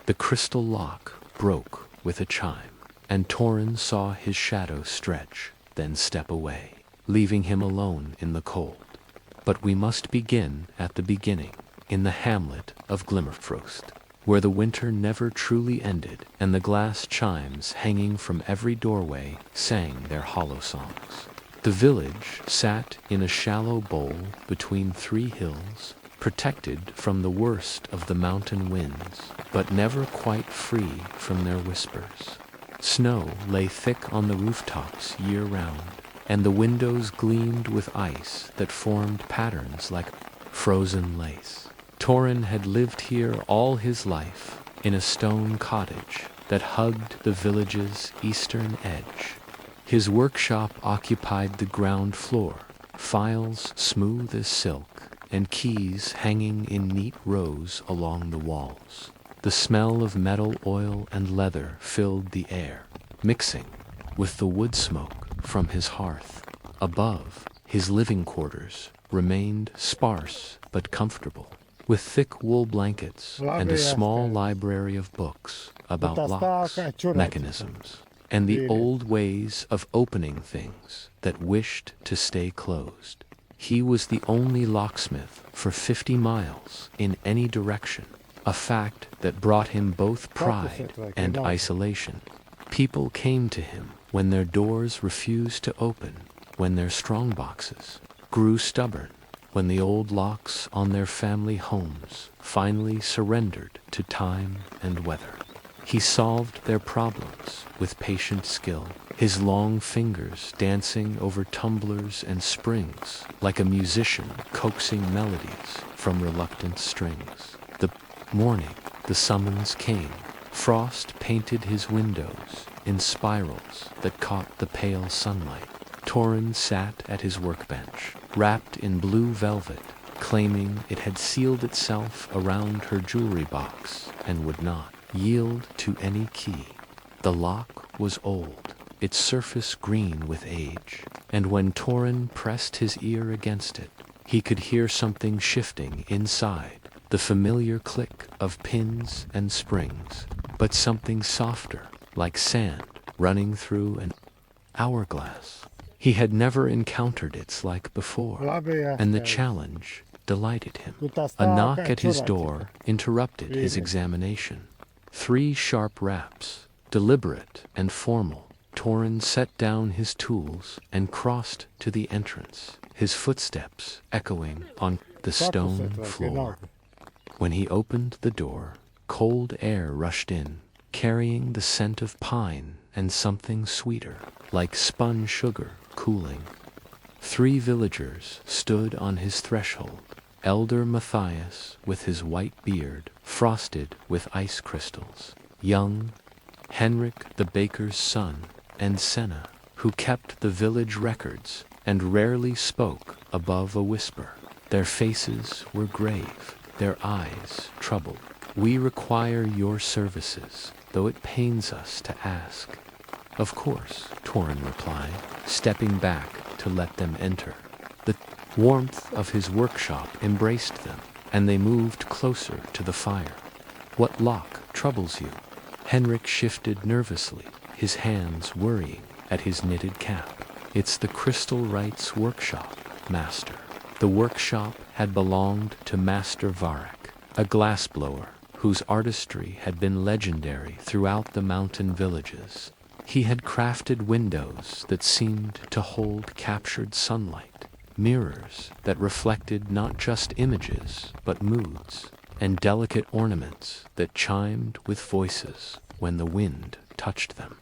The crystal lock broke with a chime, and Torin saw his shadow stretch, then step away, leaving him alone in the cold. But we must begin at the beginning, in the hamlet of Glimmerfrost, where the winter never truly ended, and the glass chimes hanging from every doorway sang their hollow songs. The village sat in a shallow bowl between three hills, protected from the worst of the mountain winds, but never quite free from their whispers. Snow lay thick on the rooftops year-round, and the windows gleamed with ice that formed patterns like frozen lace. Torin had lived here all his life, in a stone cottage that hugged the village's eastern edge. His workshop occupied the ground floor, files smooth as silk, and keys hanging in neat rows along the walls. The smell of metal, oil, and leather filled the air, mixing with the wood smoke from his hearth. Above, his living quarters remained sparse but comfortable, with thick wool blankets and a small library of books about locks, mechanisms, and the old ways of opening things that wished to stay closed. He was the only locksmith for 50 miles in any direction, a fact that brought him both pride and isolation. People came to him when their doors refused to open, when their strongboxes grew stubborn, when the old locks on their family homes finally surrendered to time and weather. He solved their problems with patient skill, his long fingers dancing over tumblers and springs like a musician coaxing melodies from reluctant strings. The morning the summons came, frost painted his windows in spirals that caught the pale sunlight. Torin sat at his workbench, wrapped in blue velvet, claiming it had sealed itself around her jewelry box and would not yield to any key. The lock was old, its surface green with age, and when Torin pressed his ear against it, he could hear something shifting inside, the familiar click of pins and springs, but something softer, like sand running through an hourglass. He had never encountered its like before, and the challenge delighted him. A knock at his door interrupted his examination. 3 sharp raps, deliberate and formal. Torin set down his tools and crossed to the entrance, his footsteps echoing on the stone floor. When he opened the door, cold air rushed in, carrying the scent of pine and something sweeter, like spun sugar, cooling. 3 villagers stood on his threshold. Elder Matthias, with his white beard frosted with ice crystals, young Henrik the baker's son, and Senna, who kept the village records and rarely spoke above a whisper. Their faces were grave, their eyes troubled. "We require your services, though it pains us to ask." "Of course," Torin replied, stepping back to let them enter. The warmth of his workshop embraced them, and they moved closer to the fire. "What lock troubles you?" Henrik shifted nervously, his hands worrying at his knitted cap. "It's the Crystal Wright's workshop, Master." The workshop had belonged to Master Varric, a glassblower whose artistry had been legendary throughout the mountain villages. He had crafted windows that seemed to hold captured sunlight, mirrors that reflected not just images but moods, and delicate ornaments that chimed with voices when the wind touched them.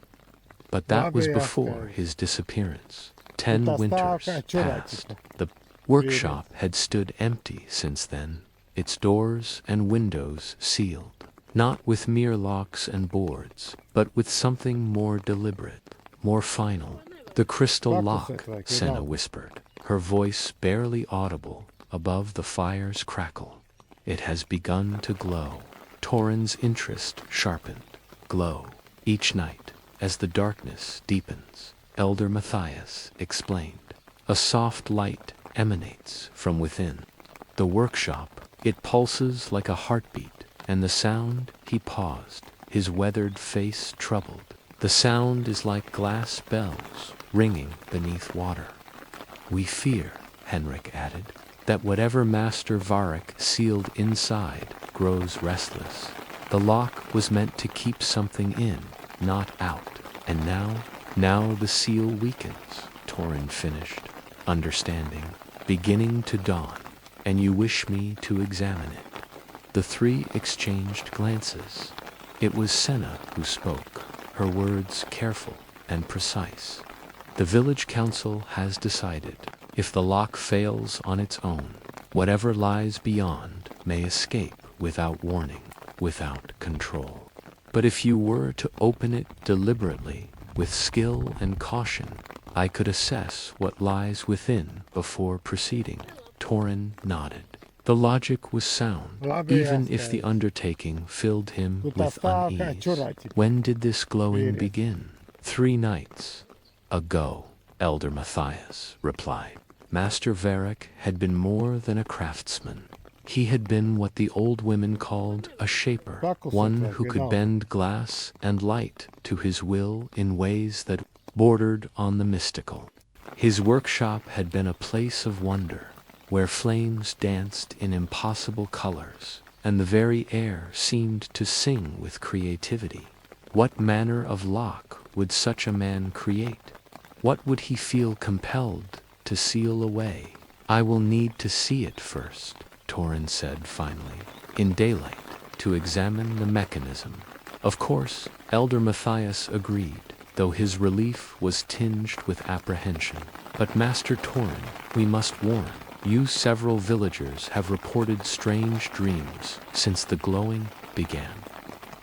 But that was before his disappearance. 10 winters passed. The workshop had stood empty since then, its doors and windows sealed, not with mere locks and boards, but with something more deliberate, more final. "The crystal lock," Senna whispered, her voice barely audible above the fire's crackle. "It has begun to glow." Torin's interest sharpened. "Glow each night as the darkness deepens," Elder Matthias explained. "A soft light emanates from within. The workshop, it pulses like a heartbeat, and the sound He paused, his weathered face troubled. The sound is like glass bells ringing beneath water. We fear, Henrik added, that whatever Master Varric sealed inside grows restless. The lock was meant to keep something in, not out. And now the seal weakens, Torin finished, understanding, beginning to dawn, and you wish me to examine it. The three exchanged glances. It was Senna who spoke, her words careful and precise. The village council has decided, if the lock fails on its own, whatever lies beyond may escape without warning, without control. But if you were to open it deliberately, with skill and caution, I could assess what lies within before proceeding. Torin nodded. The logic was sound, even if the undertaking filled him with unease. When did this glowing begin? 3 nights ago, Elder Matthias replied. Master Varric had been more than a craftsman. He had been what the old women called a shaper, one who could bend glass and light to his will in ways that bordered on the mystical. His workshop had been a place of wonder, where flames danced in impossible colors, and the very air seemed to sing with creativity. What manner of lock would such a man create? What would he feel compelled to seal away? I will need to see it first, Torin said finally, in daylight, to examine the mechanism. Of course, Elder Matthias agreed, though his relief was tinged with apprehension. But Master Torin, we must warn. You several villagers have reported strange dreams since the glowing began.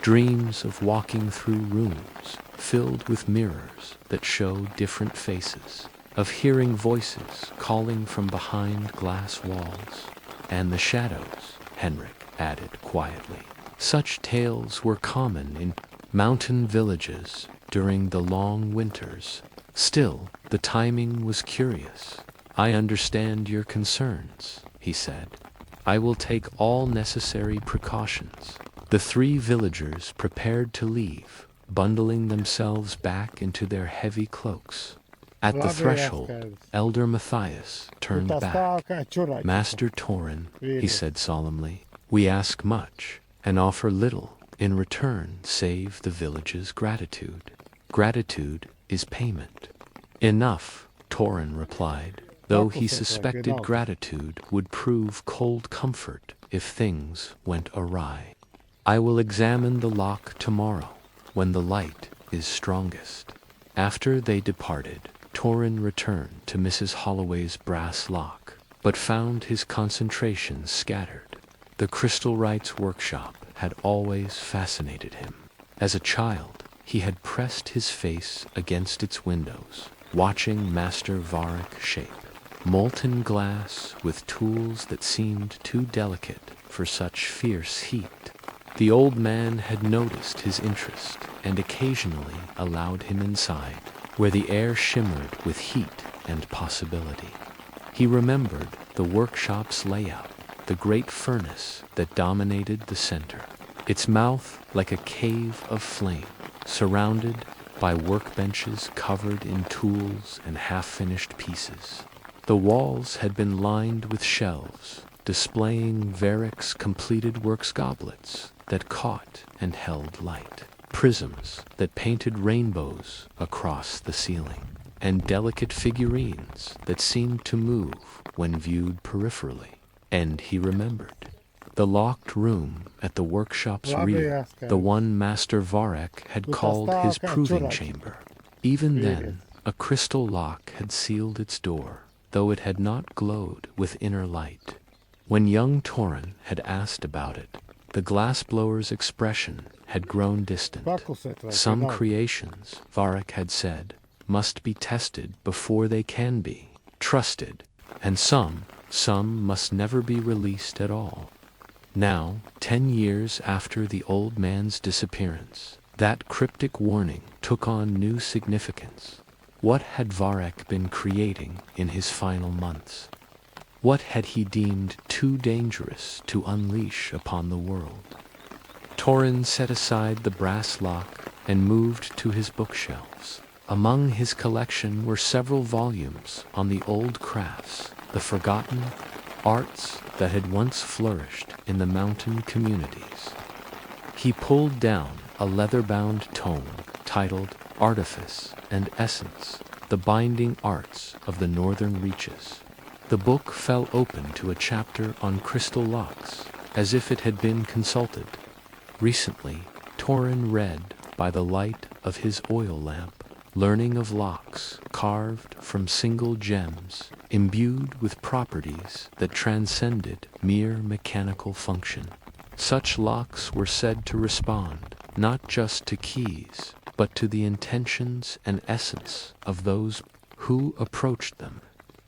Dreams of walking through rooms filled with mirrors that show different faces, of hearing voices calling from behind glass walls, and the shadows, Henrik added quietly. Such tales were common in mountain villages during the long winters. Still, the timing was curious. I understand your concerns, he said. I will take all necessary precautions. The 3 villagers prepared to leave, bundling themselves back into their heavy cloaks. At the threshold, Elder Matthias turned back. Master Torin, he said solemnly, we ask much and offer little in return save the village's gratitude. Gratitude is payment. Enough, Torin replied, though he suspected gratitude would prove cold comfort if things went awry. I will examine the lock tomorrow, when the light is strongest. After they departed, Torin returned to Mrs. Holloway's brass lock, but found his concentration scattered. The Crystal Wright's workshop had always fascinated him. As a child, he had pressed his face against its windows, watching Master Varric shape molten glass with tools that seemed too delicate for such fierce heat. The old man had noticed his interest and occasionally allowed him inside, where the air shimmered with heat and possibility. He remembered the workshop's layout, the great furnace that dominated the center, its mouth like a cave of flame, surrounded by workbenches covered in tools and half-finished pieces. The walls had been lined with shelves, displaying Varric's completed works goblets that caught and held light, prisms that painted rainbows across the ceiling, and delicate figurines that seemed to move when viewed peripherally. And he remembered. The locked room at the workshop's rear, the one Master Varric had called his proving chamber. Even then, a crystal lock had sealed its door, though it had not glowed with inner light. When young Torin had asked about it, the glassblower's expression had grown distant. Some creations, Varric had said, must be tested before they can be trusted, and some must never be released at all. Now, 10 years after the old man's disappearance, that cryptic warning took on new significance. What had Varric been creating in his final months? What had he deemed too dangerous to unleash upon the world? Torin set aside the brass lock and moved to his bookshelves. Among his collection were several volumes on the old crafts, the forgotten arts that had once flourished in the mountain communities. He pulled down a leather-bound tome titled Artifice and Essence, the Binding Arts of the Northern Reaches. The book fell open to a chapter on crystal locks, as if it had been consulted. Recently, Torin read by the light of his oil lamp, learning of locks carved from single gems, imbued with properties that transcended mere mechanical function. Such locks were said to respond not just to keys, but to the intentions and essence of those who approached them.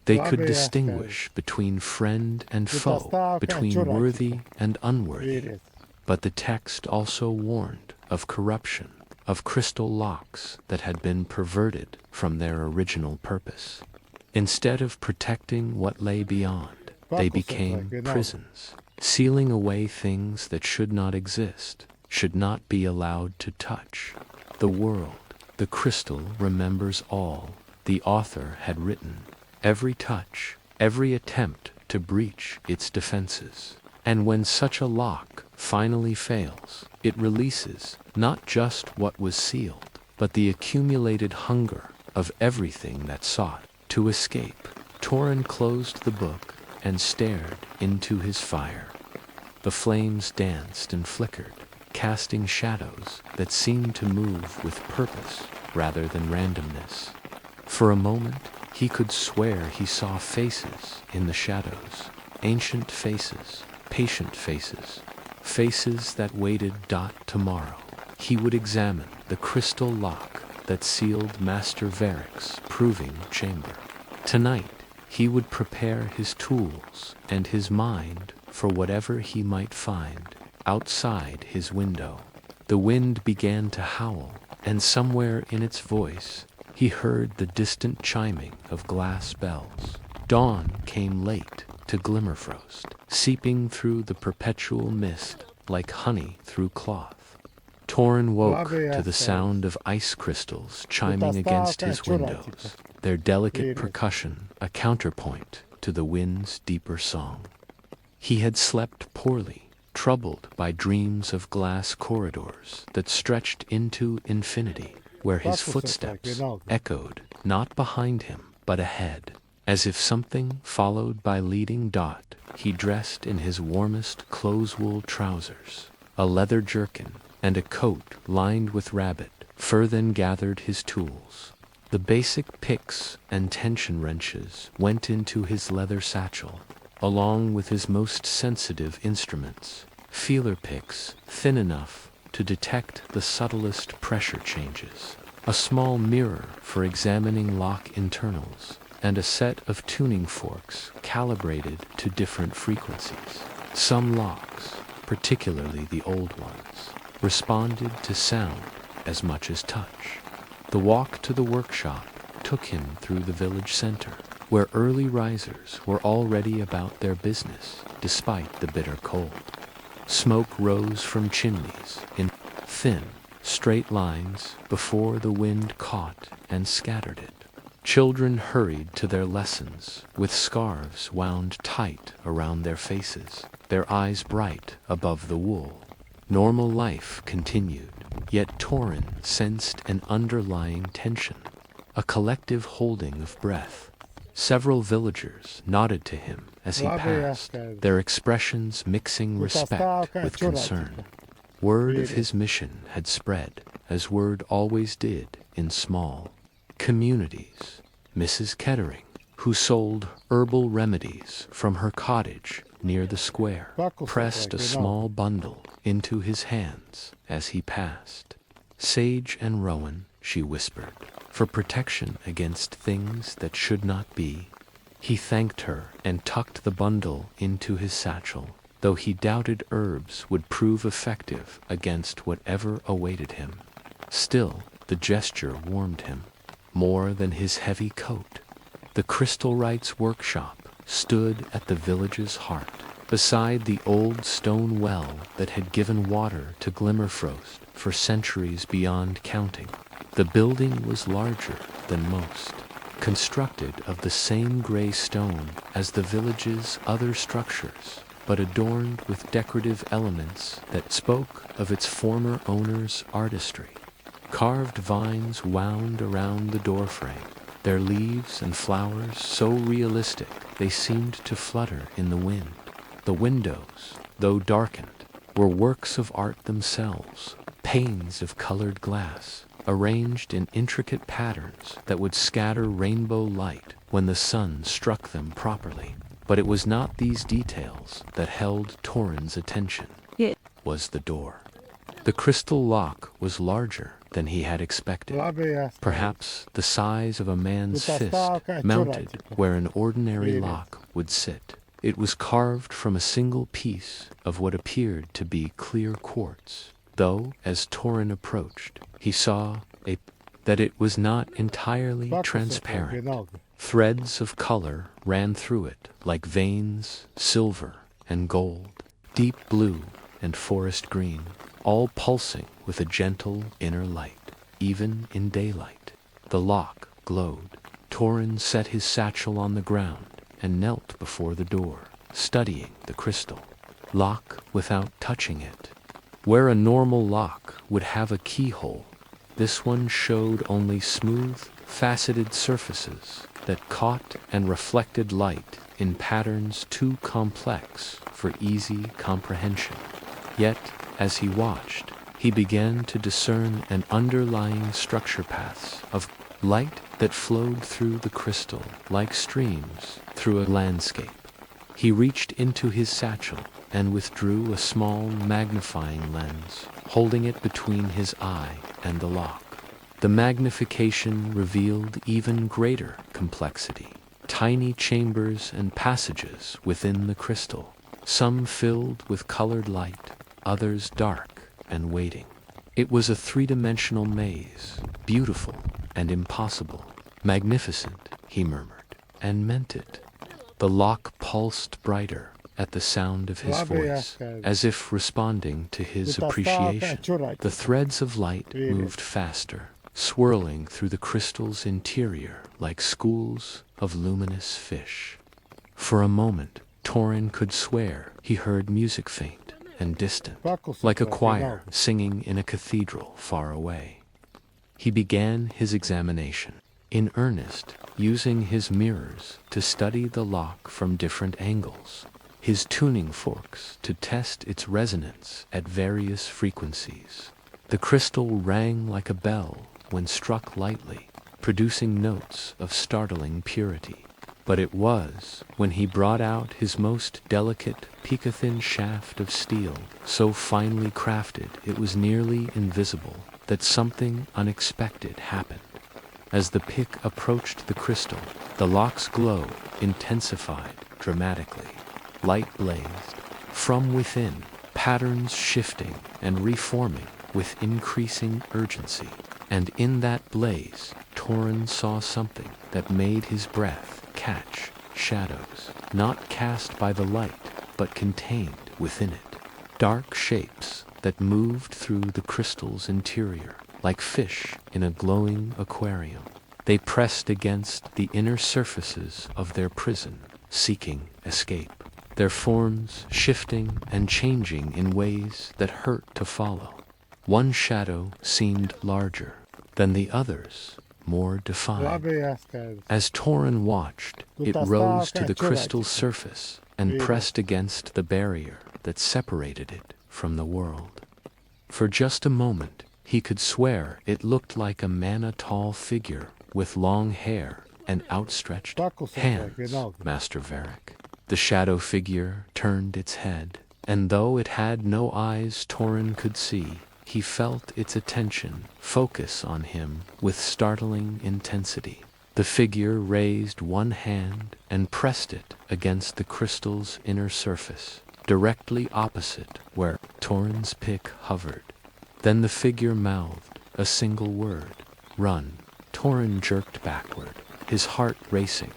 They could distinguish between friend and foe, between worthy and unworthy. But the text also warned of corruption, of crystal locks that had been perverted from their original purpose. Instead of protecting what lay beyond, they became prisons, sealing away things that should not exist, should not be allowed to touch. The world, the crystal, remembers all the author had written, every touch, every attempt to breach its defenses. And when such a lock finally fails, it releases not just what was sealed, but the accumulated hunger of everything that sought to escape. Torin closed the book and stared into his fire. The flames danced and flickered, casting shadows that seemed to move with purpose rather than randomness. For a moment, he could swear he saw faces in the shadows, ancient faces, patient faces, faces that waited tomorrow. He would examine the crystal lock that sealed Master Varric's proving chamber. Tonight, he would prepare his tools and his mind for whatever he might find outside his window. The wind began to howl, and somewhere in its voice, he heard the distant chiming of glass bells. Dawn came late to Glimmerfrost, seeping through the perpetual mist like honey through cloth. Torin woke to the sound of ice crystals chiming against his windows, their delicate percussion a counterpoint to the wind's deeper song. He had slept poorly, troubled by dreams of glass corridors that stretched into infinity, where his footsteps echoed not behind him, but ahead. As if something followed by leading Dot, he dressed in his warmest close-wool trousers, a leather jerkin, and a coat lined with rabbit fur, then gathered his tools. The basic picks and tension wrenches went into his leather satchel, along with his most sensitive instruments, feeler picks thin enough to detect the subtlest pressure changes, a small mirror for examining lock internals, and a set of tuning forks calibrated to different frequencies. Some locks, particularly the old ones, responded to sound as much as touch. The walk to the workshop took him through the village center, where early risers were already about their business despite the bitter cold. Smoke rose from chimneys in thin, straight lines before the wind caught and scattered it. Children hurried to their lessons with scarves wound tight around their faces, their eyes bright above the wool. Normal life continued, yet Torin sensed an underlying tension, a collective holding of breath. Several villagers nodded to him as he passed, their expressions mixing respect with concern. Word of his mission had spread, as word always did in small communities. Mrs. Kettering, who sold herbal remedies from her cottage near the square, pressed a small bundle into his hands as he passed. Sage and rowan, she whispered, for protection against things that should not be. He thanked her and tucked the bundle into his satchel, though he doubted herbs would prove effective against whatever awaited him. Still, the gesture warmed him, more than his heavy coat. The Crystal Wright's workshop stood at the village's heart, beside the old stone well that had given water to Glimmerfrost for centuries beyond counting. The building was larger than most, constructed of the same gray stone as the village's other structures, but adorned with decorative elements that spoke of its former owner's artistry. Carved vines wound around the doorframe, their leaves and flowers so realistic they seemed to flutter in the wind. The windows, though darkened, were works of art themselves, panes of colored glass, arranged in intricate patterns that would scatter rainbow light when the sun struck them properly. But it was not these details that held Torin's attention. It was the door. The crystal lock was larger than he had expected, perhaps the size of a man's fist, mounted where an ordinary lock would sit. It was carved from a single piece of what appeared to be clear quartz, though, as Torin approached, he saw that it was not entirely transparent. Threads of color ran through it, like veins, silver and gold, deep blue and forest green, all pulsing with a gentle inner light, even in daylight. The lock glowed. Torin set his satchel on the ground and knelt before the door, studying the crystal. Lock without touching it. Where a normal lock would have a keyhole, this one showed only smooth, faceted surfaces that caught and reflected light in patterns too complex for easy comprehension. Yet, as he watched, he began to discern an underlying structure paths of light that flowed through the crystal like streams through a landscape. He reached into his satchel and withdrew a small magnifying lens, holding it between his eye and the lock. The magnification revealed even greater complexity. Tiny chambers and passages within the crystal, some filled with colored light, others dark and waiting. It was a three-dimensional maze, beautiful and impossible. Magnificent, he murmured, and meant it. The lock pulsed brighter at the sound of his voice, as if responding to his appreciation. The threads of light moved faster, swirling through the crystal's interior like schools of luminous fish. For a moment, Torin could swear he heard music faint and distant, like a choir singing in a cathedral far away. He began his examination, in earnest, using his mirrors to study the lock from different angles, his tuning forks to test its resonance at various frequencies. The crystal rang like a bell when struck lightly, producing notes of startling purity. But it was when he brought out his most delicate, pica-thin shaft of steel, so finely crafted it was nearly invisible, that something unexpected happened. As the pick approached the crystal, the lock's glow intensified dramatically. Light blazed from within, patterns shifting and reforming with increasing urgency. And in that blaze, Torin saw something that made his breath catch. Shadows, not cast by the light, but contained within it. Dark shapes that moved through the crystal's interior, like fish in a glowing aquarium. They pressed against the inner surfaces of their prison, seeking escape. Their forms shifting and changing in ways that hurt to follow. One shadow seemed larger than the others, more defined. As Torin watched, it rose to the crystal's surface and pressed against the barrier that separated it from the world. For just a moment, he could swear it looked like a mana-tall figure with long hair and outstretched hands, Master Varric. The shadow figure turned its head, and though it had no eyes Torin could see, he felt its attention focus on him with startling intensity. The figure raised one hand and pressed it against the crystal's inner surface, directly opposite where Torin's pick hovered. Then the figure mouthed a single word, "Run." Torin jerked backward, his heart racing.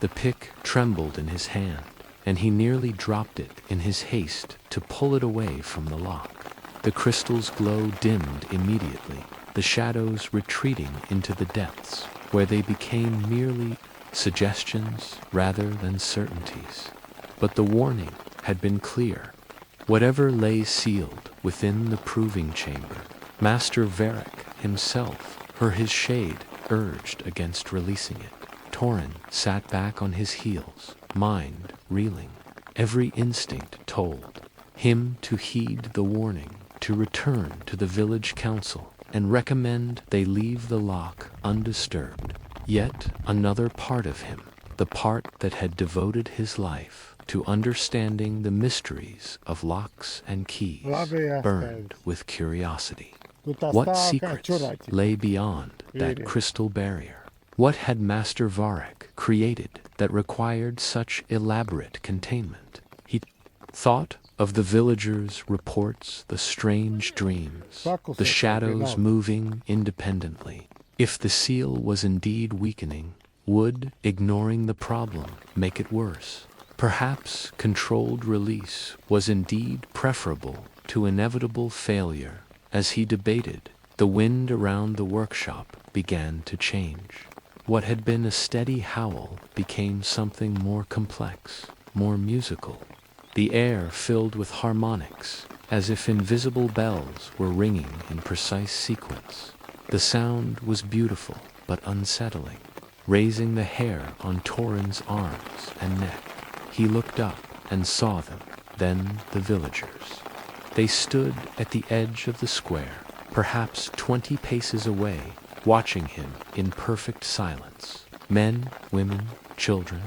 The pick trembled in his hand, and he nearly dropped it in his haste to pull it away from the lock. The crystal's glow dimmed immediately, the shadows retreating into the depths, where they became merely suggestions rather than certainties. But the warning had been clear. Whatever lay sealed within the proving chamber, Master Varric himself, or his shade, urged against releasing it. Torin sat back on his heels, mind reeling. Every instinct told him to heed the warning, to return to the village council and recommend they leave the lock undisturbed. Yet another part of him, the part that had devoted his life to understanding the mysteries of locks and keys, burned with curiosity. What secrets lay beyond that crystal barrier? What had Master Varric created that required such elaborate containment? He thought of the villagers' reports, the strange dreams, the shadows moving independently. If the seal was indeed weakening, would ignoring the problem make it worse? Perhaps controlled release was indeed preferable to inevitable failure. As he debated, the wind around the workshop began to change. What had been a steady howl became something more complex, more musical. The air filled with harmonics, as if invisible bells were ringing in precise sequence. The sound was beautiful but unsettling, raising the hair on Torin's arms and neck. He looked up and saw them, then the villagers. They stood at the edge of the square, perhaps 20 paces away, watching him in perfect silence. Men, women, children,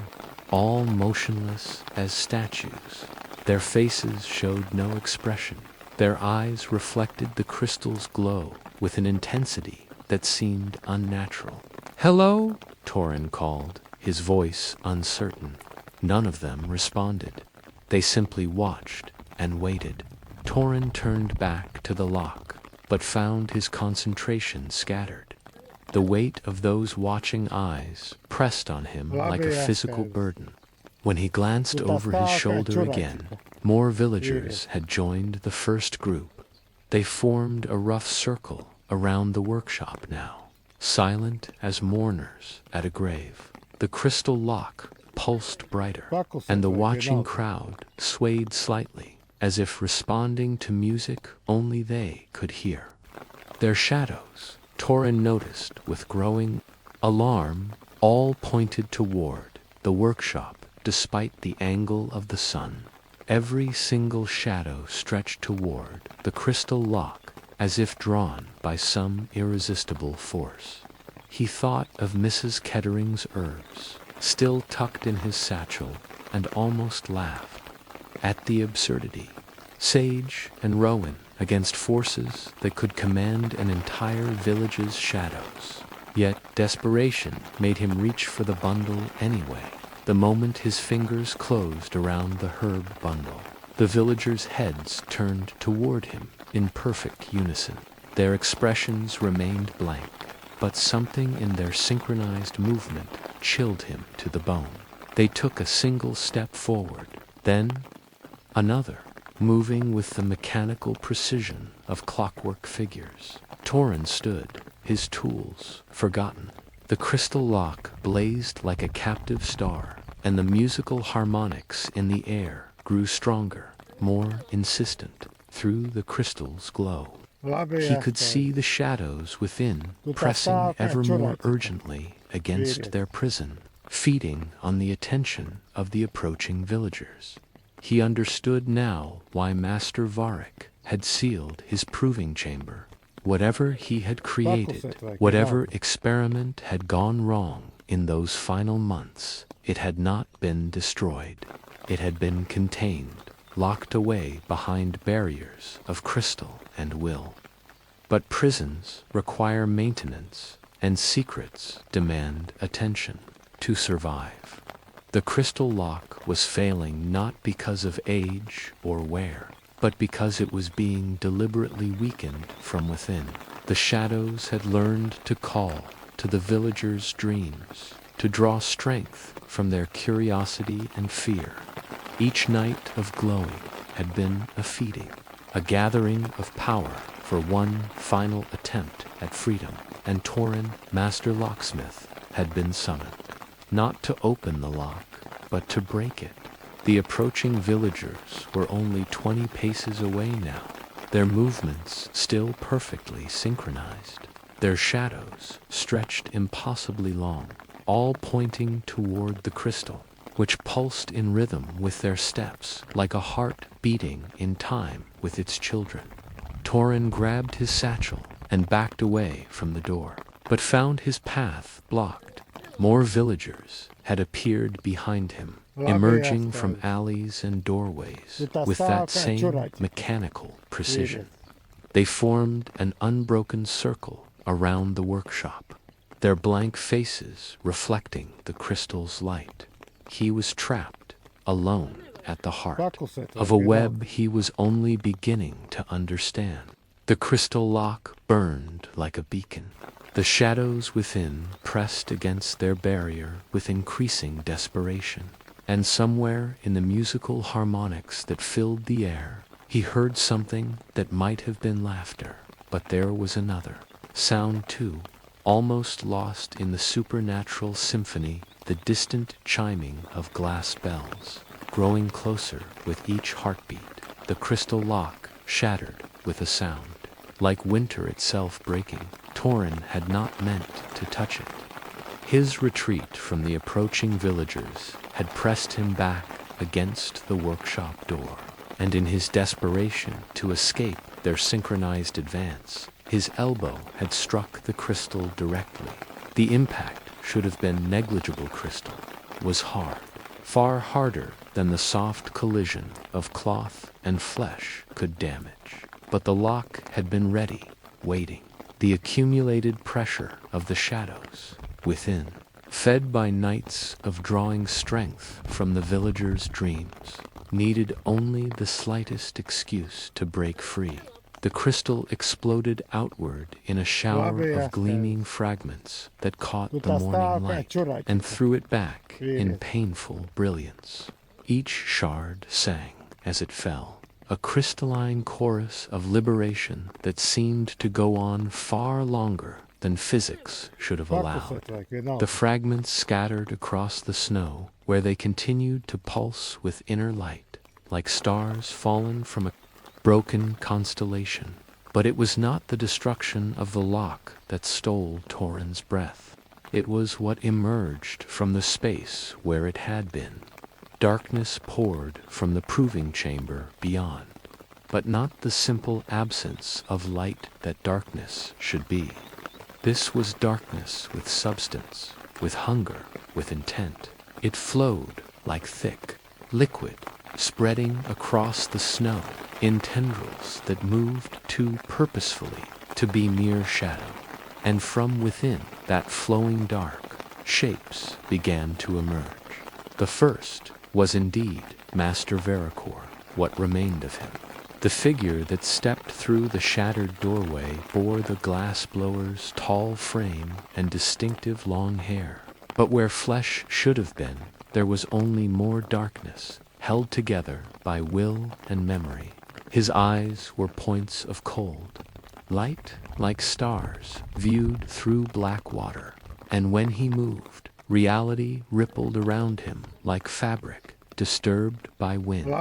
all motionless as statues. Their faces showed no expression. Their eyes reflected the crystal's glow with an intensity that seemed unnatural. "Hello?" Torin called, his voice uncertain. None of them responded. They simply watched and waited. Torin turned back to the lock, but found his concentration scattered. The weight of those watching eyes pressed on him like a physical burden. When he glanced over his shoulder again, more villagers had joined the first group. They formed a rough circle around the workshop now, silent as mourners at a grave. The crystal lock pulsed brighter, and the watching crowd swayed slightly, as if responding to music only they could hear. Their shadows, Torin noticed with growing alarm, all pointed toward the workshop despite the angle of the sun. Every single shadow stretched toward the crystal lock as if drawn by some irresistible force. He thought of Mrs. Kettering's herbs, still tucked in his satchel, and almost laughed at the absurdity. Sage and Rowan against forces that could command an entire village's shadows. Yet desperation made him reach for the bundle anyway. The moment his fingers closed around the herb bundle, the villagers' heads turned toward him in perfect unison. Their expressions remained blank, but something in their synchronized movement chilled him to the bone. They took a single step forward, then another, moving with the mechanical precision of clockwork figures. Torin stood, his tools forgotten. The crystal lock blazed like a captive star, and the musical harmonics in the air grew stronger, more insistent, through the crystal's glow. He could see the shadows within pressing ever more urgently against their prison, feeding on the attention of the approaching villagers. He understood now why Master Varric had sealed his proving chamber. Whatever he had created, whatever experiment had gone wrong in those final months, it had not been destroyed. It had been contained, locked away behind barriers of crystal and will. But prisons require maintenance, and secrets demand attention to survive. The crystal lock was failing not because of age or wear, but because it was being deliberately weakened from within. The shadows had learned to call to the villagers' dreams, to draw strength from their curiosity and fear. Each night of glowing had been a feeding, a gathering of power for one final attempt at freedom, and Torin, Master Locksmith, had been summoned, not to open the lock, but to break it. The approaching villagers were only 20 paces away now, their movements still perfectly synchronized, their shadows stretched impossibly long, all pointing toward the crystal, which pulsed in rhythm with their steps, like a heart beating in time with its children. Torin grabbed his satchel and backed away from the door, but found his path blocked. More villagers had appeared behind him, emerging from alleys and doorways with that same mechanical precision. They formed an unbroken circle around the workshop, their blank faces reflecting the crystal's light. He was trapped, alone at the heart of a web he was only beginning to understand. The crystal lock burned like a beacon. The shadows within pressed against their barrier with increasing desperation, and somewhere in the musical harmonics that filled the air, he heard something that might have been laughter, but there was another sound too, almost lost in the supernatural symphony, the distant chiming of glass bells, growing closer with each heartbeat. The crystal lock shattered with a sound, like winter itself breaking. Torin had not meant to touch it. His retreat from the approaching villagers had pressed him back against the workshop door, and in his desperation to escape their synchronized advance, his elbow had struck the crystal directly. The impact should have been negligible. Crystal was hard, far harder than the soft collision of cloth and flesh could damage. But the lock had been ready, waiting. The accumulated pressure of the shadows within, fed by nights of drawing strength from the villagers' dreams, needed only the slightest excuse to break free. The crystal exploded outward in a shower of gleaming fragments that caught the morning light and threw it back in painful brilliance. Each shard sang as it fell, a crystalline chorus of liberation that seemed to go on far longer than physics should have allowed. The fragments scattered across the snow, where they continued to pulse with inner light, like stars fallen from a broken constellation. But it was not the destruction of the lock that stole Torin's breath. It was what emerged from the space where it had been. Darkness poured from the proving chamber beyond, but not the simple absence of light that darkness should be. This was darkness with substance, with hunger, with intent. It flowed like thick liquid, spreading across the snow in tendrils that moved too purposefully to be mere shadow. And from within that flowing dark, shapes began to emerge. The first was indeed Master Veracor, what remained of him. The figure that stepped through the shattered doorway bore the glass-blower's tall frame and distinctive long hair. But where flesh should have been, there was only more darkness, held together by will and memory. His eyes were points of cold, light like stars viewed through black water, and when he moved, reality rippled around him like fabric disturbed by wind.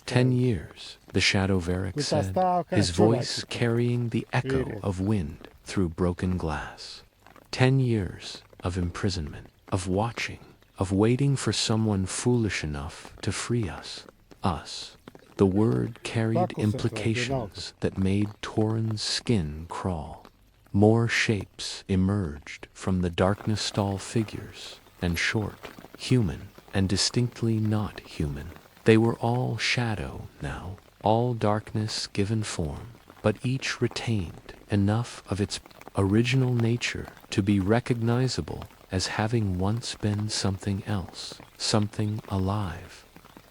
10 years, the Shadow Varric said, his voice carrying the echo of wind through broken glass. 10 years of imprisonment, of watching, of waiting for someone foolish enough to free us. Us. The word carried implications that made Torin's skin crawl. More shapes emerged from the darkness-stall figures, and short, human, and distinctly not human. They were all shadow now, all darkness given form, but each retained enough of its original nature to be recognizable as having once been something else, something alive.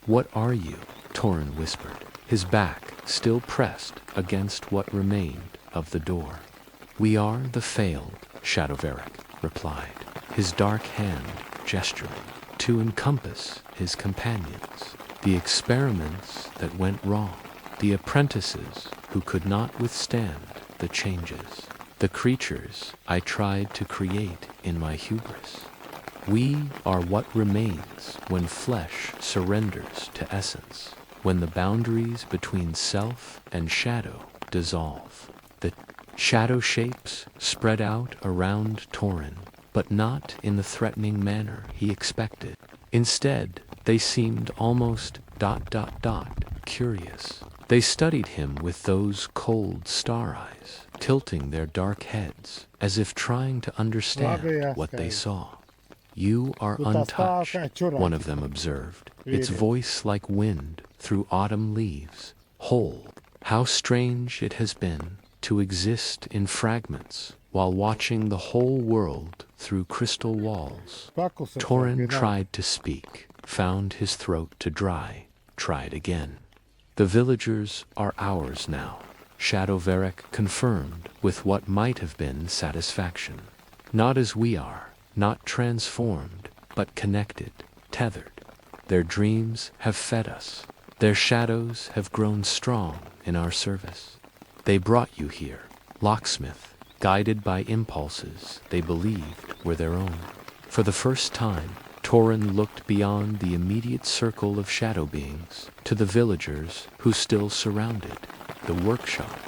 "What are you?" Torin whispered, his back still pressed against what remained of the door. "We are the failed," Shadow Varric replied, his dark hand gesturing to encompass his companions. the experiments that went wrong, the apprentices who could not withstand the changes, the creatures I tried to create in my hubris. We are what remains when flesh surrenders to essence, when the boundaries between self and shadow dissolve. The shadow shapes spread out around Torin, but not in the threatening manner he expected. Instead, they seemed almost ... curious. They studied him with those cold star eyes, tilting their dark heads, as if trying to understand what they saw. You are untouched, one of them observed, its voice like wind through autumn leaves, whole. How strange it has been to exist in fragments while watching the whole world through crystal walls. Torin tried to speak, found his throat to dry, tried again. The villagers are ours now, Shadow Varric confirmed with what might have been satisfaction. Not as we are, not transformed, but connected, tethered. Their dreams have fed us. Their shadows have grown strong in our service. They brought you here, Locksmith, guided by impulses they believed were their own. For the first time, Torin looked beyond the immediate circle of shadow beings to the villagers who still surrounded the workshop.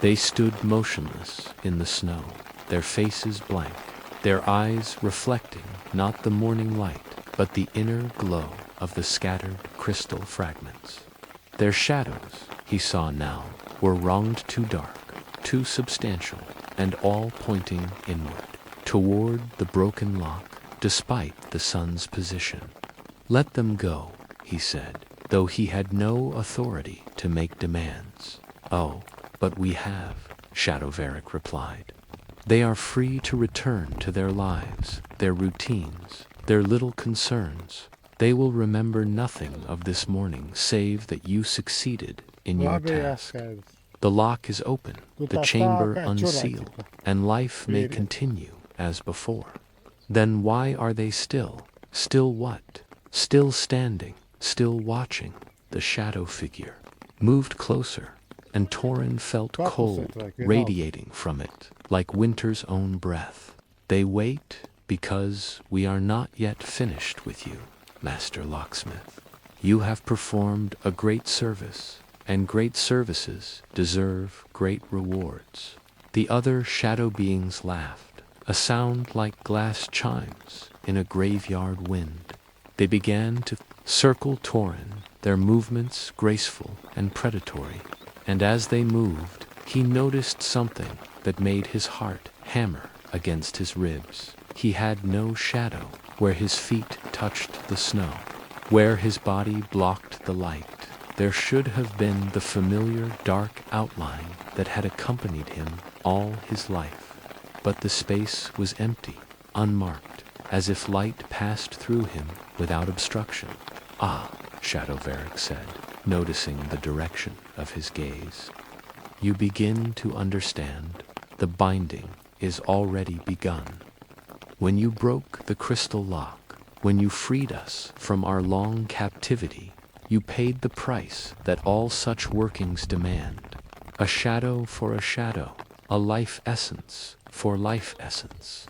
They stood motionless in the snow, their faces blank, their eyes reflecting not the morning light, but the inner glow of the scattered crystal fragments. Their shadows, he saw now, were wronged too dark, too substantial, and all pointing inward, toward the broken lock, despite the sun's position. Let them go, he said, though he had no authority to make demands. Oh, but we have, Shadow Varric replied. They are free to return to their lives, their routines, their little concerns. They will remember nothing of this morning save that you succeeded in your task. The lock is open, the chamber unsealed, and life may continue as before. Then why are they still? Still what? Still standing, still watching. The shadow figure moved closer, and Torin felt cold radiating from it, like winter's own breath. They wait because we are not yet finished with you, Master Locksmith. You have performed a great service, and great services deserve great rewards. The other shadow beings laughed, a sound like glass chimes in a graveyard wind. They began to circle Torin, their movements graceful and predatory, and as they moved, he noticed something that made his heart hammer against his ribs. He had no shadow where his feet touched the snow, where his body blocked the light. There should have been the familiar dark outline that had accompanied him all his life. But the space was empty, unmarked, as if light passed through him without obstruction. Ah, Shadow Varric said, noticing the direction of his gaze. You begin to understand. The binding is already begun. When you broke the crystal lock, when you freed us from our long captivity, you paid the price that all such workings demand. A shadow for a shadow, a life essence for life essence.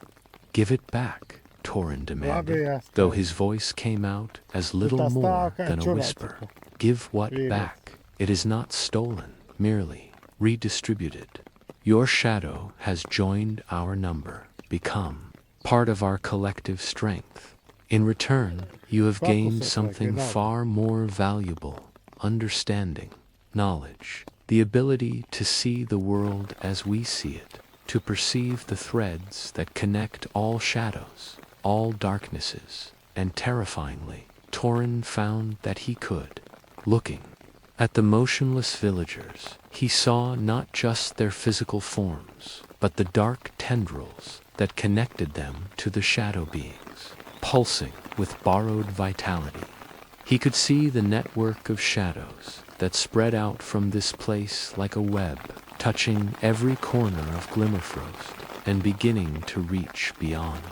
Give it back, Torin demanded, though his voice came out as little more than a whisper. Give what back? It is not stolen, merely redistributed. Your shadow has joined our number, become part of our collective strength. In return, you have gained something far more valuable, understanding, knowledge, the ability to see the world as we see it, to perceive the threads that connect all shadows, all darknesses, and terrifyingly, Torin found that he could. Looking at the motionless villagers, he saw not just their physical forms, but the dark tendrils that connected them to the shadow beings, pulsing with borrowed vitality. He could see the network of shadows that spread out from this place like a web, touching every corner of Glimmerfrost and beginning to reach beyond.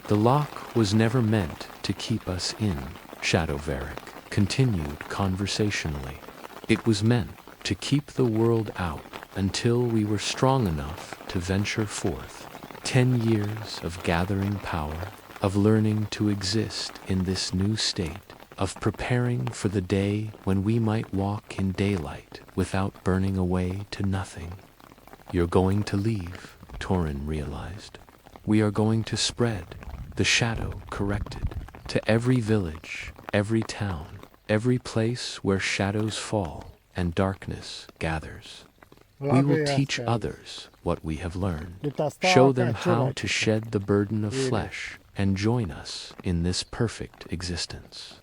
The lock was never meant to keep us in, Shadow Varric continued conversationally. It was meant to keep the world out until we were strong enough to venture forth. 10 years of gathering power, of learning to exist in this new state, of preparing for the day when we might walk in daylight without burning away to nothing. You're going to leave, Torin realized. We are going to spread, the shadow corrected, to every village, every town, every place where shadows fall and darkness gathers. We will teach others what we have learned, show them how to shed the burden of flesh and join us in this perfect existence.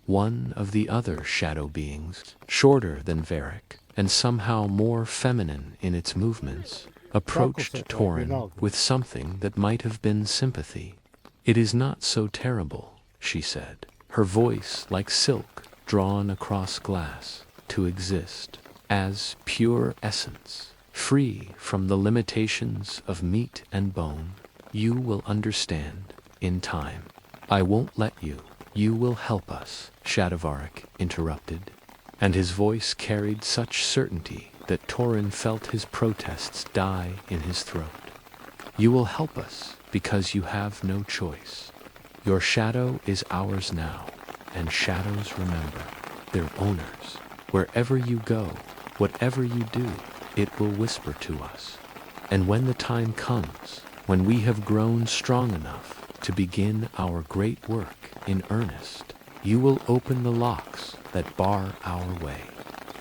One of the other shadow beings, shorter than Varric and somehow more feminine in its movements, approached Torin with something that might have been sympathy. "It is not so terrible," she said, her voice like silk drawn across glass, "to exist as pure essence, free from the limitations of meat and bone. You will understand in time. I won't let you. You will help us," Shadowvarric interrupted, and his voice carried such certainty that Torin felt his protests die in his throat. "You will help us because you have no choice. Your shadow is ours now, and shadows remember their owners. Wherever you go, whatever you do, it will whisper to us. And when the time comes, when we have grown strong enough to begin our great work in earnest, you will open the locks that bar our way."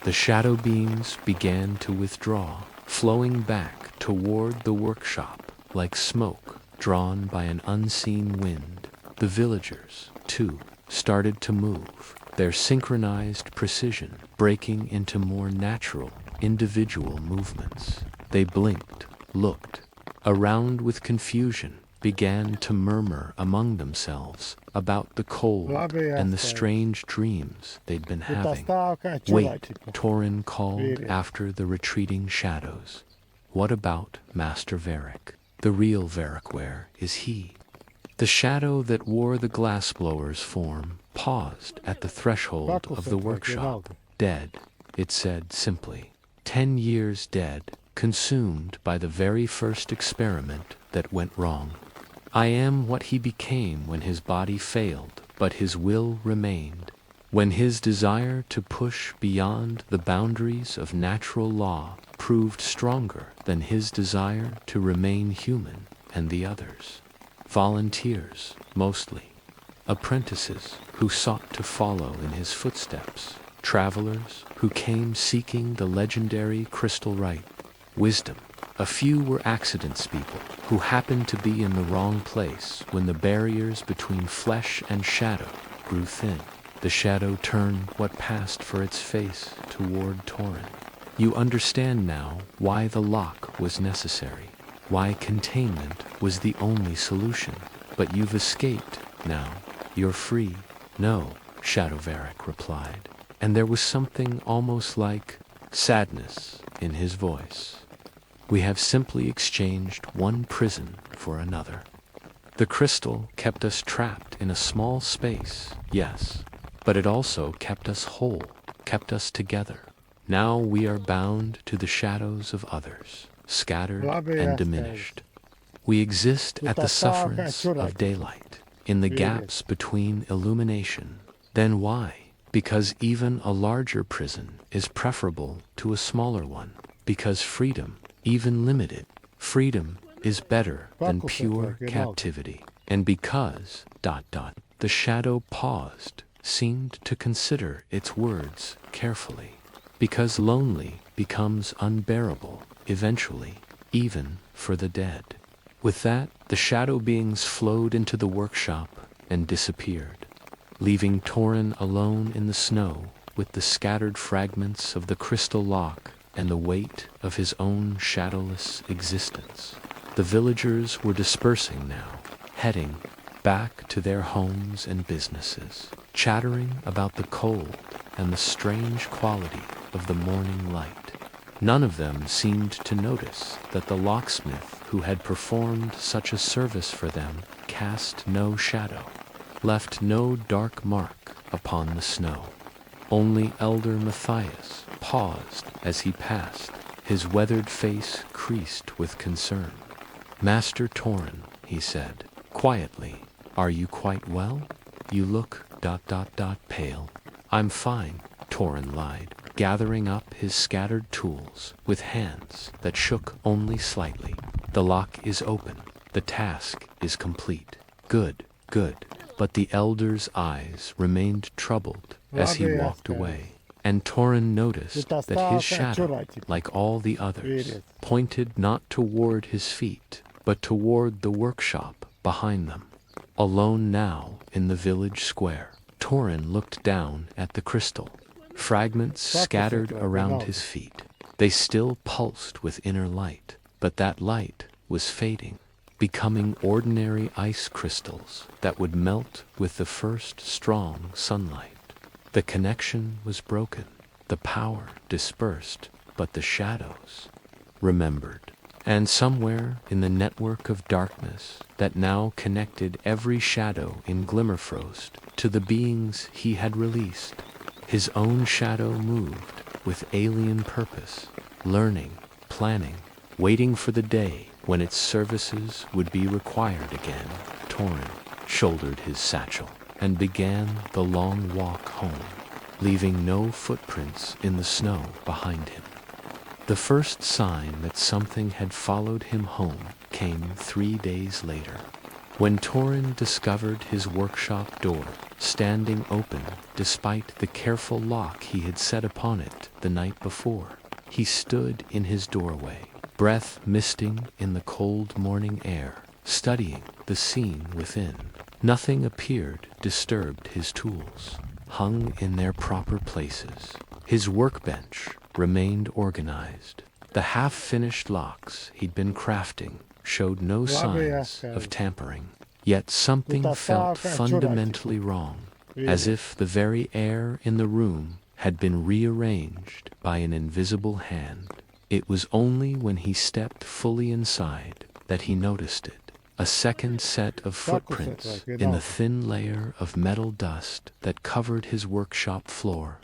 The shadow beings began to withdraw, flowing back toward the workshop like smoke drawn by an unseen wind. The villagers, too, started to move, their synchronized precision breaking into more natural, individual movements. They blinked, looked around with confusion, began to murmur among themselves about the cold and the strange dreams they'd been having. "Wait," Torin called after the retreating shadows. "What about Master Varric? The real Varric, where is he?" The shadow that wore the glassblower's form paused at the threshold of the workshop. "Dead," it said simply. 10 years dead, consumed by the very first experiment that went wrong. I am what he became when his body failed, but his will remained. When his desire to push beyond the boundaries of natural law proved stronger than his desire to remain human and the others. Volunteers, mostly. Apprentices who sought to follow in his footsteps. Travelers who came seeking the legendary crystal right. Wisdom. A few were accidents people who happened to be in the wrong place when the barriers between flesh and shadow grew thin. The shadow turned what passed for its face toward Torin. "You understand now why the lock was necessary, why containment was the only solution. But you've escaped now. You're free." "No," Shadowvarric replied, and there was something almost like sadness in his voice. "We have simply exchanged one prison for another. The crystal kept us trapped in a small space, yes, but it also kept us whole, kept us together. Now we are bound to the shadows of others, scattered and diminished. We exist at the sufferance of daylight, in the gaps between illumination. Then why? Because even a larger prison is preferable to a smaller one. Because freedom, even limited, freedom is better than pure captivity. And because, ... The shadow paused, seemed to consider its words carefully. Because lonely becomes unbearable, eventually, even for the dead. With that, the shadow beings flowed into the workshop and disappeared, leaving Torin alone in the snow with the scattered fragments of the crystal lock and the weight of his own shadowless existence. The villagers were dispersing now, heading back to their homes and businesses, chattering about the cold and the strange quality of the morning light. None of them seemed to notice that the locksmith who had performed such a service for them cast no shadow. left no dark mark upon the snow. Only Elder Matthias paused as he passed, his weathered face creased with concern. "Master Torin," he said, quietly, "are you quite well? You look ... pale." "I'm fine," Torin lied, gathering up his scattered tools with hands that shook only slightly. "The lock is open. The task is complete." "Good, good." But the elder's eyes remained troubled as he walked away, and Torin noticed that his shadow, like all the others, pointed not toward his feet, but toward the workshop behind them. Alone now in the village square, Torin looked down at the crystal. Fragments scattered around his feet. They still pulsed with inner light, but that light was fading, becoming ordinary ice crystals that would melt with the first strong sunlight. The connection was broken, the power dispersed, but the shadows remembered. And somewhere in the network of darkness that now connected every shadow in Glimmerfrost to the beings he had released, his own shadow moved with alien purpose, learning, planning, waiting for the day when its services would be required again. Torin shouldered his satchel and began the long walk home, leaving no footprints in the snow behind him. The first sign that something had followed him home came 3 days later, when Torin discovered his workshop door standing open despite the careful lock he had set upon it the night before. He stood in his doorway, breath misting in the cold morning air, studying the scene within. Nothing appeared disturbed his tools, hung in their proper places. His workbench remained organized. The half-finished locks he'd been crafting showed no signs of tampering. Yet something felt fundamentally wrong, as if the very air in the room had been rearranged by an invisible hand. It was only when he stepped fully inside that he noticed it. A second set of footprints in the thin layer of metal dust that covered his workshop floor.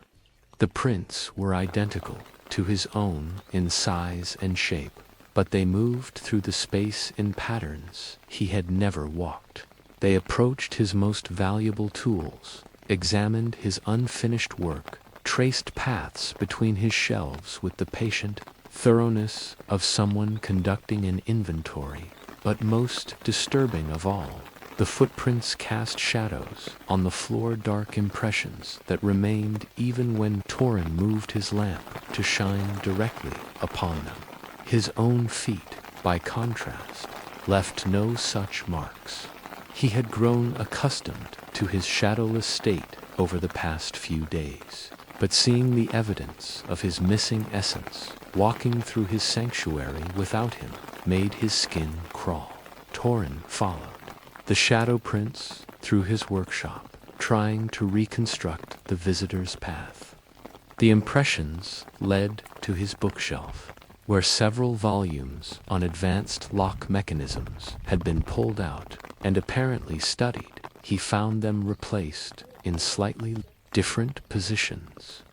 The prints were identical to his own in size and shape, but they moved through the space in patterns he had never walked. They approached his most valuable tools, examined his unfinished work, traced paths between his shelves with the patient thoroughness of someone conducting an inventory. But most disturbing of all, the footprints cast shadows on the floor, dark impressions that remained even when Torin moved his lamp to shine directly upon them. His own feet, by contrast, left no such marks. He had grown accustomed to his shadowless state over the past few days, but seeing the evidence of his missing essence walking through his sanctuary without him made his skin crawl. Torin followed the shadow prints through his workshop, trying to reconstruct the visitor's path. The impressions led to his bookshelf, where several volumes on advanced lock mechanisms had been pulled out and apparently studied. He found them replaced in slightly different positions.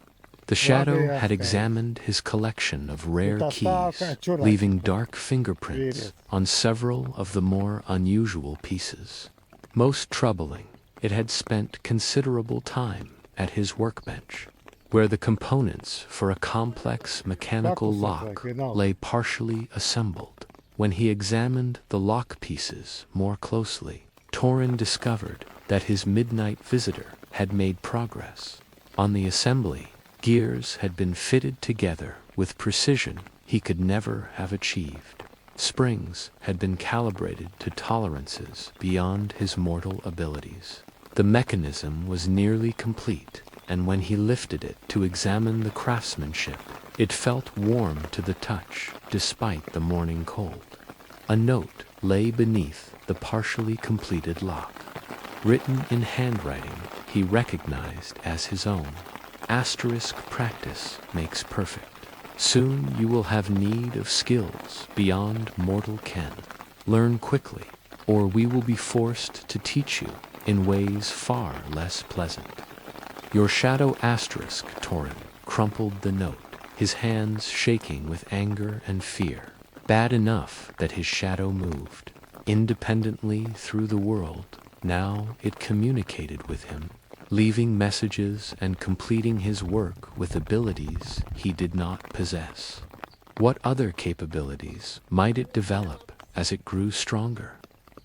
The shadow had examined his collection of rare keys, leaving dark fingerprints on several of the more unusual pieces. Most troubling, it had spent considerable time at his workbench, where the components for a complex mechanical lock lay partially assembled. When he examined the lock pieces more closely, Torin discovered that his midnight visitor had made progress. On the assembly, gears had been fitted together with precision he could never have achieved. Springs had been calibrated to tolerances beyond his mortal abilities. The mechanism was nearly complete, and when he lifted it to examine the craftsmanship, it felt warm to the touch despite the morning cold. A note lay beneath the partially completed lock, written in handwriting he recognized as his own. Asterisk practice makes perfect. Soon you will have need of skills beyond mortal ken. Learn quickly, or we will be forced to teach you in ways far less pleasant. Your shadow asterisk, Torin, crumpled the note, his hands shaking with anger and fear. Bad enough that his shadow moved independently through the world. Now it communicated with him, leaving messages and completing his work with abilities he did not possess. What other capabilities might it develop as it grew stronger?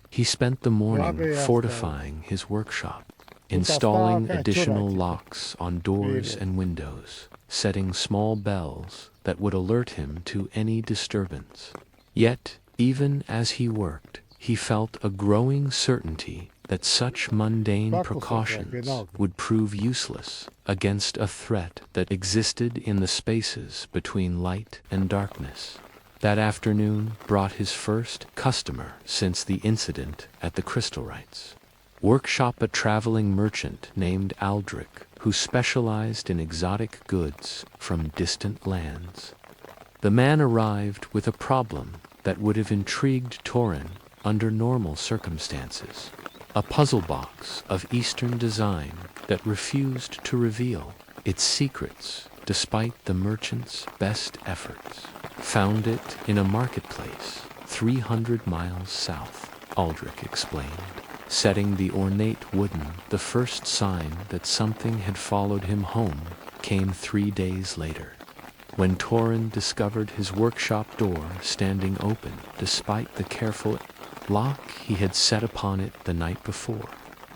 He spent the morning fortifying his workshop, installing additional locks on doors and windows, setting small bells that would alert him to any disturbance. Yet, even as he worked, he felt a growing certainty that such mundane precautions would prove useless against a threat that existed in the spaces between light and darkness. That afternoon brought his first customer since the incident at the Crystalrites. Workshop a traveling merchant named Aldrich, who specialized in exotic goods from distant lands. The man arrived with a problem that would have intrigued Torin under normal circumstances. A puzzle box of Eastern design that refused to reveal its secrets despite the merchant's best efforts. Found it in a marketplace 300 miles south, Aldrich explained, setting the ornate wooden. The first sign that something had followed him home came 3 days later, when Torin discovered his workshop door standing open despite the careful lock he had set upon it the night before.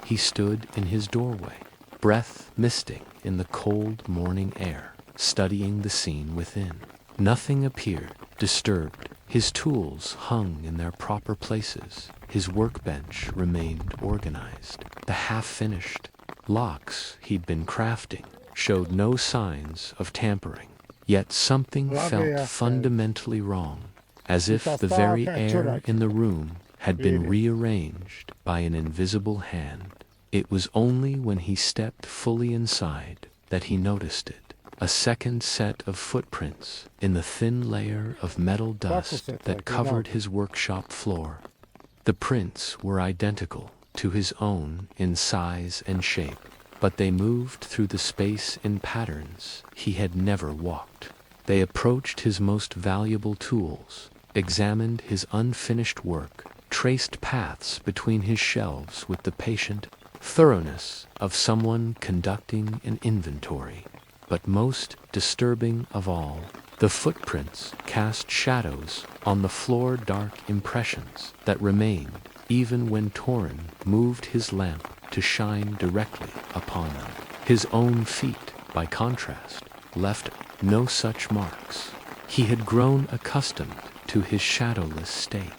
He stood in his doorway, breath misting in the cold morning air, studying the scene within. Nothing appeared disturbed. His tools hung in their proper places. His workbench remained organized. The half-finished locks he'd been crafting showed no signs of tampering. Yet something felt fundamentally wrong, as if the very air in the room had been rearranged by an invisible hand. It was only when he stepped fully inside that he noticed it. A second set of footprints in the thin layer of metal dust that covered his workshop floor. The prints were identical to his own in size and shape, but they moved through the space in patterns he had never walked. They approached his most valuable tools, examined his unfinished work, traced paths between his shelves with the patient thoroughness of someone conducting an inventory. But most disturbing of all, the footprints cast shadows on the floor, dark impressions that remained even when Torin moved his lamp to shine directly upon them. His own feet, by contrast, left no such marks. He had grown accustomed to his shadowless state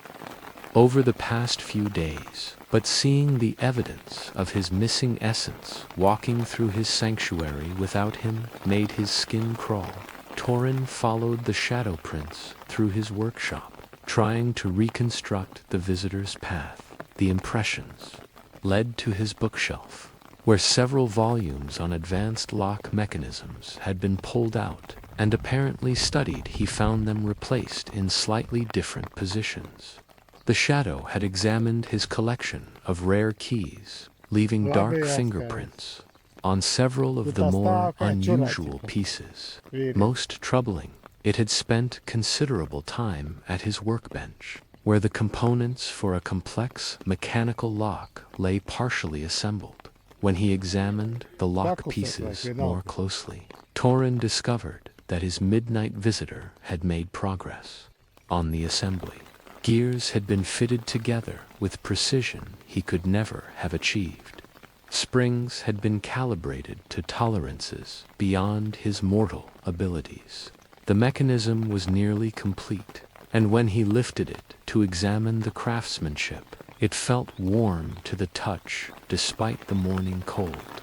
over the past few days, but seeing the evidence of his missing essence walking through his sanctuary without him made his skin crawl. Torin followed the shadow prints through his workshop, trying to reconstruct the visitor's path. The impressions led to his bookshelf, where several volumes on advanced lock mechanisms had been pulled out and apparently studied. He found them replaced in slightly different positions. The shadow had examined his collection of rare keys, leaving dark fingerprints on several of the more unusual pieces. Most troubling, it had spent considerable time at his workbench, where the components for a complex mechanical lock lay partially assembled. When he examined the lock pieces more closely, Torin discovered that his midnight visitor had made progress on the assembly. Gears had been fitted together with precision he could never have achieved. Springs had been calibrated to tolerances beyond his mortal abilities. The mechanism was nearly complete, and when he lifted it to examine the craftsmanship, it felt warm to the touch despite the morning cold.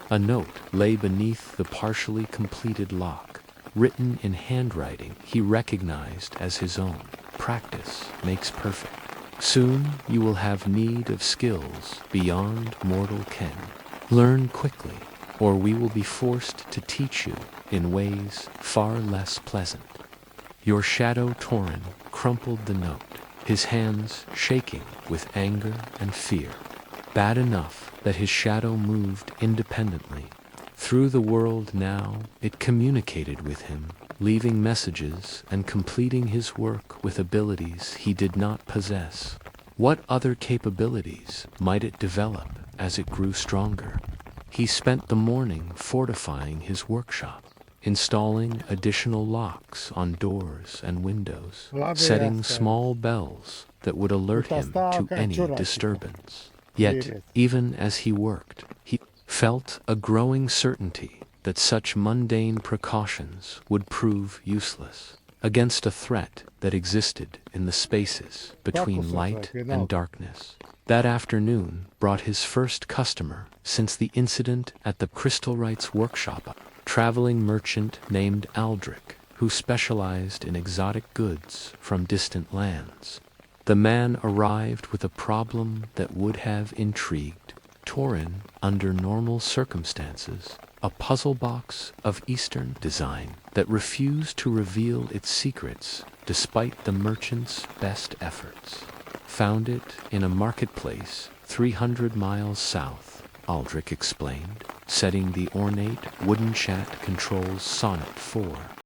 A note lay beneath the partially completed lock, written in handwriting he recognized as his own. Practice makes perfect. Soon you will have need of skills beyond mortal ken. Learn quickly, or we will be forced to teach you in ways far less pleasant. Your shadow Torin crumpled the note, his hands shaking with anger and fear. bad enough that his shadow moved independently. Through the world now, it communicated with him, leaving messages and completing his work with abilities he did not possess. What other capabilities might it develop as it grew stronger? He spent the morning fortifying his workshop, installing additional locks on doors and windows, setting small bells that would alert him to any disturbance. Yet, even as he worked, he felt a growing certainty that such mundane precautions would prove useless against a threat that existed in the spaces between light and darkness. That afternoon brought his first customer since the incident at the Crystalwright's workshop, a traveling merchant named Aldrich, who specialized in exotic goods from distant lands. The man arrived with a problem that would have intrigued Torin under normal circumstances, a puzzle box of Eastern design that refused to reveal its secrets despite the merchant's best efforts. Found it in a marketplace 300 miles south, Aldrich explained, setting the ornate wooden chat controls Sonnet 4